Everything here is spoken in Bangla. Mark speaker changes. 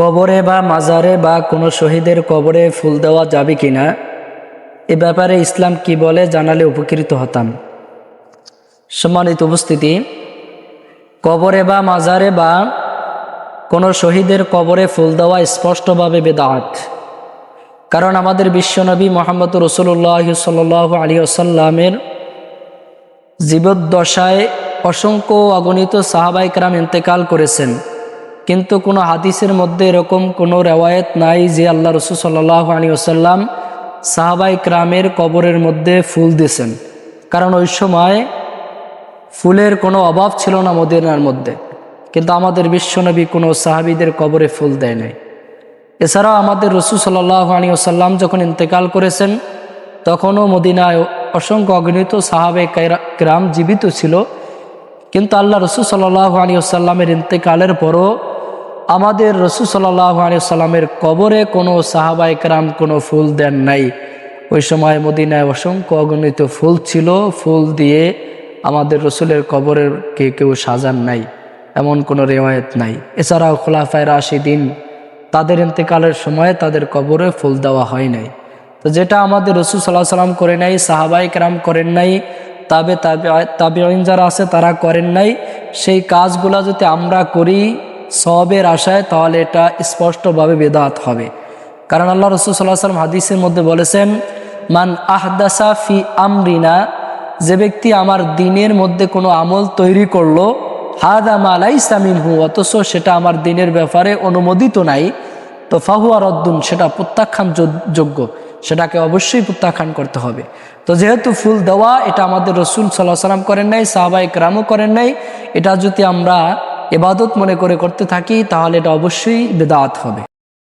Speaker 1: কবরে বা মাজারে বা কোনো শহীদের কবরে ফুল দেওয়া যাবে কিনা এ ব্যাপারে ইসলাম কি বলে জানালে উপকৃত হতাম। সম্মানিত উপস্থিতি, কবরে বা মাজারে বা কোনো শহীদের কবরে ফুল দেওয়া স্পষ্টভাবে বেদাত। কারণ আমাদের বিশ্বনবী মুহাম্মদ রাসূলুল্লাহ সাল্লাল্লাহু আলাইহি ওয়াসাল্লামের জীবদ্দশায় অসংখ্য অগণিত সাহাবায়ে কেরাম ইন্তেকাল করেছেন, কিন্তু কোনো হাদিসের মধ্যে এরকম কোনো রেওয়ায়েত নাই যে আল্লাহ রাসূল সাল্লাল্লাহু আলাইহি ওয়াসাল্লাম সাহাবায়ে কেরামের কবরের মধ্যে ফুল দিয়েছেন। কারণ ওই সময় ফুলের কোনো অভাব ছিল না মদিনার মধ্যে, কিন্তু আমাদের বিশ্বনবী কোনো সাহাবীদের কবরে ফুল দেয় নাই। এছাড়াও আমাদের রাসূল সাল্লাল্লাহু আলাইহি ওয়াসাল্লাম যখন ইন্তেকাল করেছেন তখনও মদিনায় অসংখ্য অগণিত সাহাবায়ে কেরাম জীবিত ছিল, কিন্তু আল্লাহ রাসূল সাল্লাল্লাহু আলাইহি ওয়াসাল্লামের ইন্তেকালের পরও আমাদের রাসূল সাল্লাল্লাহু আলাইহি ওয়াসাল্লামের কবরে কোনো সাহাবায়ে কেরাম কোনো ফুল দেন নাই। ওই সময় মদিনায় অসংখ্য অগণিত ফুল ছিল, ফুল দিয়ে আমাদের রসুলের কবরের কেউ সাজান নাই, এমন কোনো রেওয়ায়েত নাই। এছাড়াও খোলাফায়ে রাশিদিন তাদের ইন্তেকালের সময় তাদের কবরে ফুল দেওয়া হয় নাই। তো যেটা আমাদের রাসূল সাল্লাল্লাহু আলাইহি ওয়াসাল্লাম করেন নাই, সাহাবায়ে কেরাম করেন নাই, তাবেঈন যারা আছে তারা করেন নাই, সেই কাজগুলা যদি আমরা করি সওয়াবের আশায়, তাহলে এটা স্পষ্টভাবে বেদাত হবে। কারণ আল্লাহ রাসূল সাল্লাল্লাহু আলাইহি ওয়াসাল্লাম হাদিসের মধ্যে বলেছেন, মান আহদাসা ফি আমরিনা, যে ব্যক্তি আমার দিনের মধ্যে কোনো আমল তৈরি করলো, হাদা মা লাইসা মিনহু, অথচ সেটা আমার দিনের ব্যাপারে অনুমোদিত নাই, তো ফাহুয়া রদ্দুন, সেটা প্রত্যাখ্যান যোগ্য, সেটাকে অবশ্যই প্রত্যাখ্যান করতে হবে। তো যেহেতু ফুল দেওয়া এটা আমাদের রাসূল সাল্লাল্লাহু আলাইহি ওয়াসাল্লাম করেন নাই, সাহাবায়ে কেরামও করেন নাই, এটা যদি আমরা ইবাদত মনে করে করতে থাকি তাহলে এটা অবশ্যই বেদাত হবে।